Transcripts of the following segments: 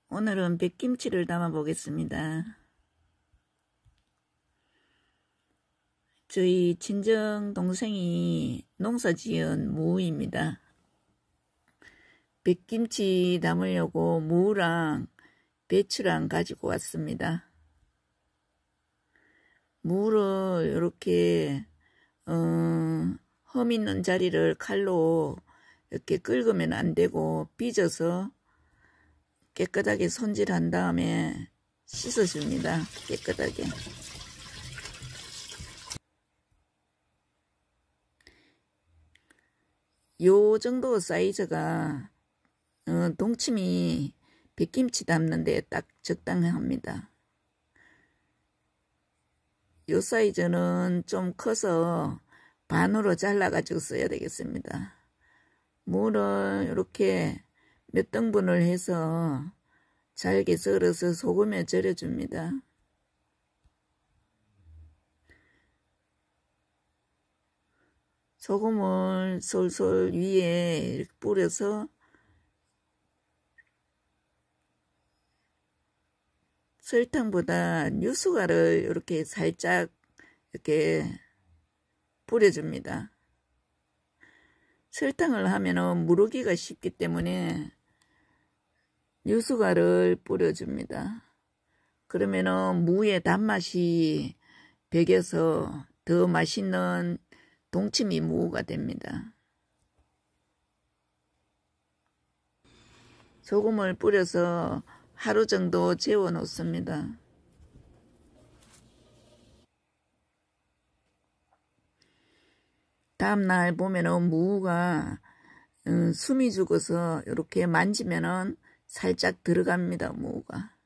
오늘은 백김치를 담아 보겠습니다. 저희 친정 동생이 농사 지은 무입니다. 백김치 담으려고 무랑 배추랑 가지고 왔습니다. 무를 이렇게 흠 있는 자리를 칼로 이렇게 긁으면 안 되고 빚어서 깨끗하게 손질한 다음에 씻어줍니다. 깨끗하게. 요 정도 사이즈가 동치미 백김치 담는데 딱 적당합니다. 요 사이즈는 좀 커서 반으로 잘라가지고 써야 되겠습니다. 무를 이렇게 몇 등분을 해서 잘게 썰어서 소금에 절여줍니다. 소금을 솔솔 위에 이렇게 뿌려서 설탕보다 유수가를 이렇게 살짝 이렇게 뿌려줍니다. 설탕을 하면은 무르기가 쉽기 때문에 유수가를 뿌려줍니다. 그러면은 무의 단맛이 배겨서 더 맛있는 동치미 무가 됩니다. 소금을 뿌려서 하루 정도 재워 놓습니다. 다음날 보면은 무가 숨이 죽어서 이렇게 만지면은 살짝 들어갑니다. 무가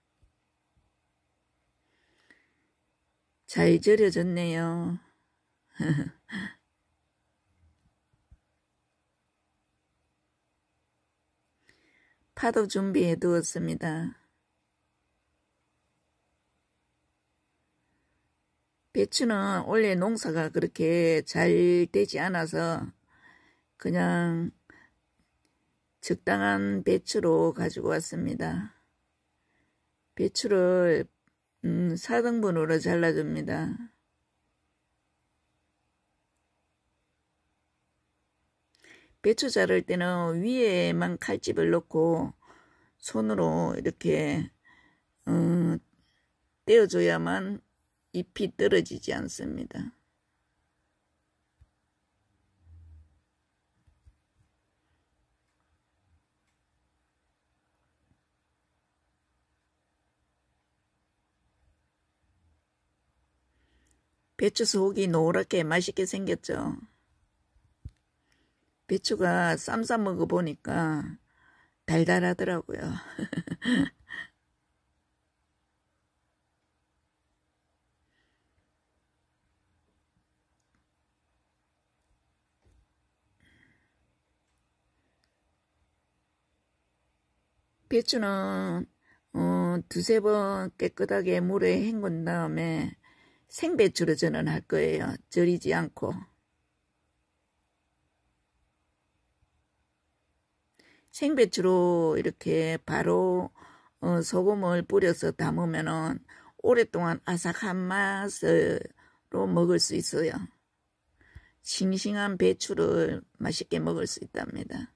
잘 절여졌네요. 파도 준비해 두었습니다. 배추는 원래 농사가 그렇게 잘 되지 않아서 그냥 적당한 배추로 가지고 왔습니다. 배추를 4등분으로 잘라줍니다. 배추 자를 때는 위에만 칼집을 넣고 손으로 이렇게 떼어줘야만 잎이 떨어지지 않습니다. 배추 속이 노랗게 맛있게 생겼죠. 배추가 쌈 싸 먹어보니까 달달하더라고요. 배추는 두세 번 깨끗하게 물에 헹군 다음에 생배추로 저는 할 거예요. 절이지 않고. 생배추로 이렇게 바로 소금을 뿌려서 담으면은 오랫동안 아삭한 맛으로 먹을 수 있어요. 싱싱한 배추를 맛있게 먹을 수 있답니다.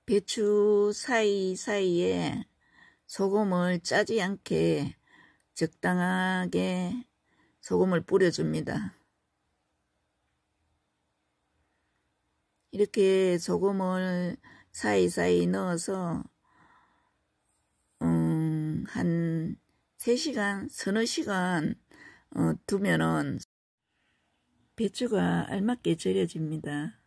배추 사이사이에 소금을 짜지 않게 적당하게 소금을 뿌려줍니다. 이렇게 소금을 사이사이 넣어서 한 3시간, 서너 시간 두면은 배추가 알맞게 절여집니다.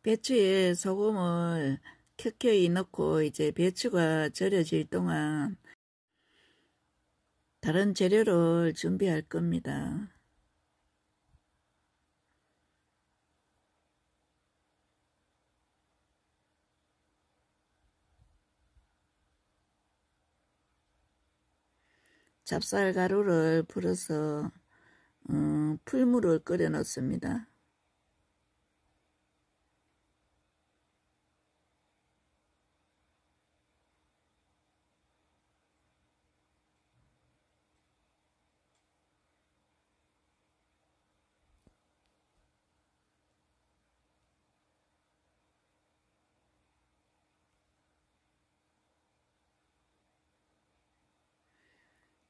배추에 소금을 켜켜이 넣고 이제 배추가 절여질 동안 다른 재료를 준비할 겁니다. 찹쌀가루를 풀어서 풀물을 끓여 넣습니다.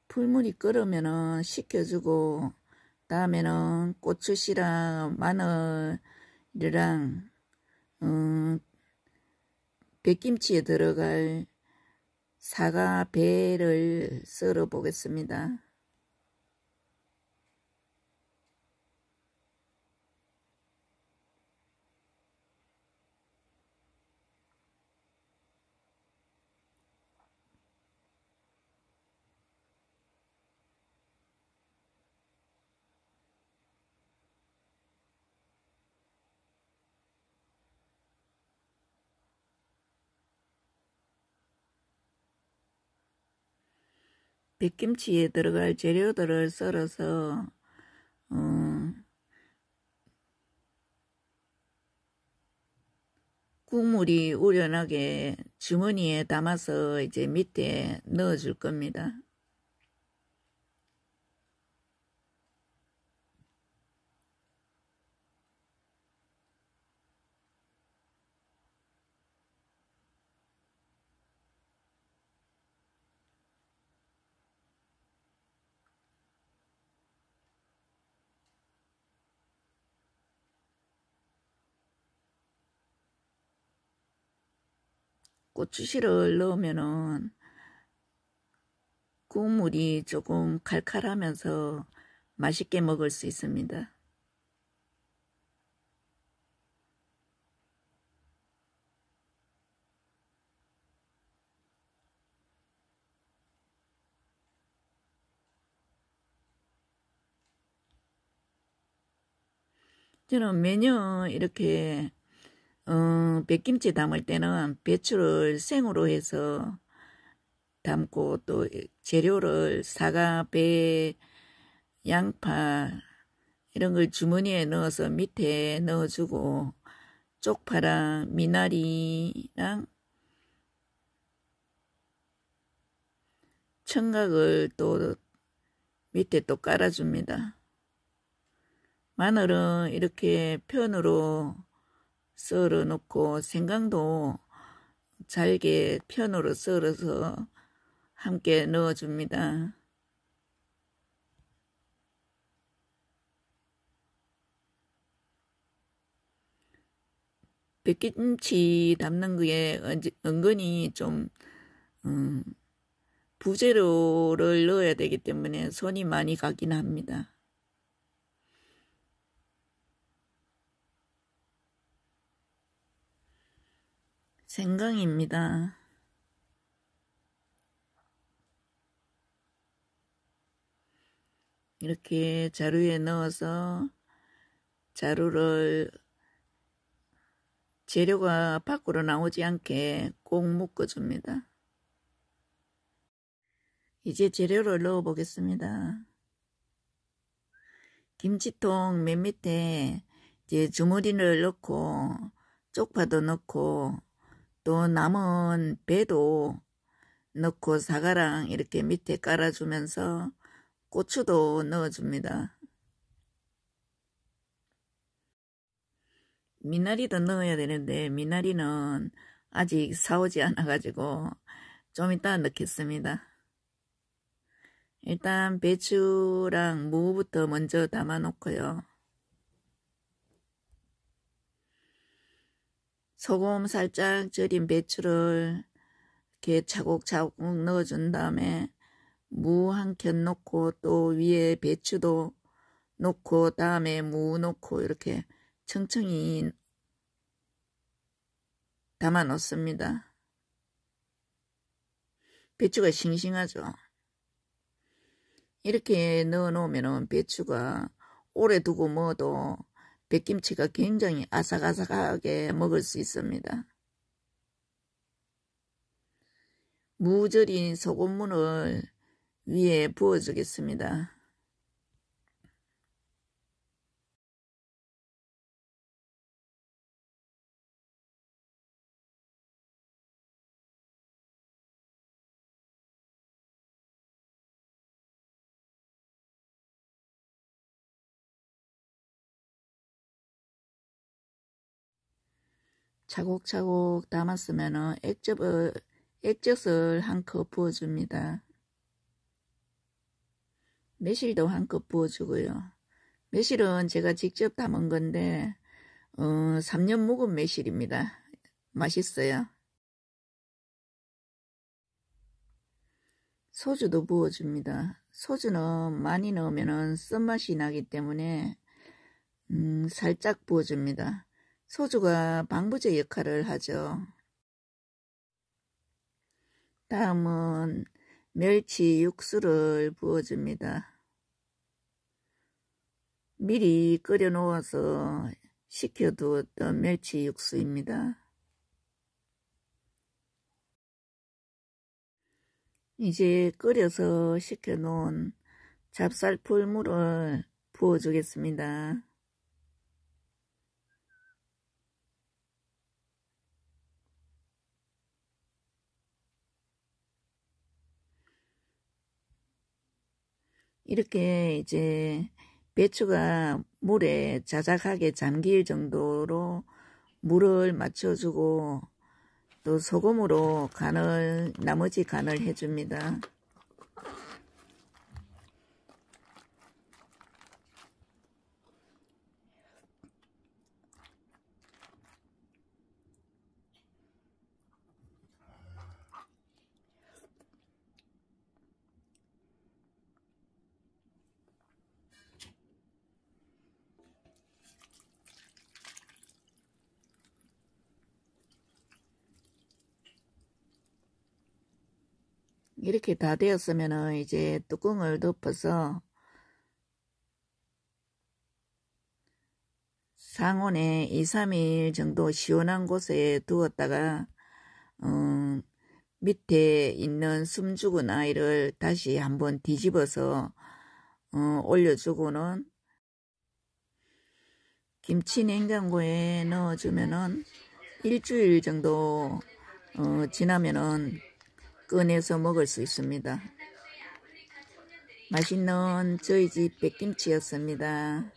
풀물이 끓으면은 식혀주고, 다음에는 고추씨랑 마늘이랑 백김치에 들어갈 사과 배를 썰어 보겠습니다. 백김치에 들어갈 재료들을 썰어서 국물이 우러나게 주머니에 담아서 이제 밑에 넣어 줄 겁니다. 고추씨를 넣으면은 국물이 조금 칼칼하면서 맛있게 먹을 수 있습니다. 저는 매년 이렇게 백김치 담을 때는 배추를 생으로 해서 담고 또 재료를 사과, 배, 양파 이런 걸 주머니에 넣어서 밑에 넣어주고 쪽파랑 미나리랑 청각을 또 밑에 또 깔아줍니다. 마늘은 이렇게 편으로 썰어 놓고 생강도 잘게 편으로 썰어서 함께 넣어줍니다. 백김치 담는 거에 은근히 좀 부재료를 넣어야 되기 때문에 손이 많이 가긴 합니다. 생강입니다. 이렇게 자루에 넣어서 자루를 재료가 밖으로 나오지 않게 꼭 묶어줍니다. 이제 재료를 넣어 보겠습니다. 김치통 맨 밑에 이제 주머니를 넣고 쪽파도 넣고 또 남은 배도 넣고 사과랑 이렇게 밑에 깔아주면서 고추도 넣어줍니다. 미나리도 넣어야 되는데 미나리는 아직 사오지 않아가지고 좀 이따 넣겠습니다. 일단 배추랑 무부터 먼저 담아 놓고요. 소금 살짝 절인 배추를 이렇게 차곡차곡 넣어준 다음에 무 한 켠 넣고 또 위에 배추도 넣고 다음에 무 넣고 이렇게 청청히 담아 놓습니다. 배추가 싱싱하죠. 이렇게 넣어 놓으면 배추가 오래 두고 먹어도 백김치가 굉장히 아삭아삭하게 먹을 수 있습니다. 무 절인 소금물을 위에 부어 주겠습니다. 차곡차곡 담았으면 액젓을 한 컵 부어줍니다. 매실도 한 컵 부어주고요. 매실은 제가 직접 담은 건데 3년 묵은 매실입니다. 맛있어요. 소주도 부어줍니다. 소주는 많이 넣으면 쓴맛이 나기 때문에 살짝 부어줍니다. 소주가 방부제 역할을 하죠. 다음은 멸치 육수를 부어줍니다. 미리 끓여 놓아서 식혀두었던 멸치 육수입니다. 이제 끓여서 식혀놓은 잡쌀풀물을 부어주겠습니다. 이렇게 이제 배추가 물에 자작하게 잠길 정도로 물을 맞춰주고 또 소금으로 나머지 간을 해줍니다. 이렇게 다 되었으면 이제 뚜껑을 덮어서 상온에 2, 3일 정도 시원한 곳에 두었다가 밑에 있는 숨 죽은 아이를 다시 한번 뒤집어서 올려주고는 김치 냉장고에 넣어주면은 일주일 정도 지나면은 꺼내서 먹을 수 있습니다. 맛있는 저희 집 백김치였습니다.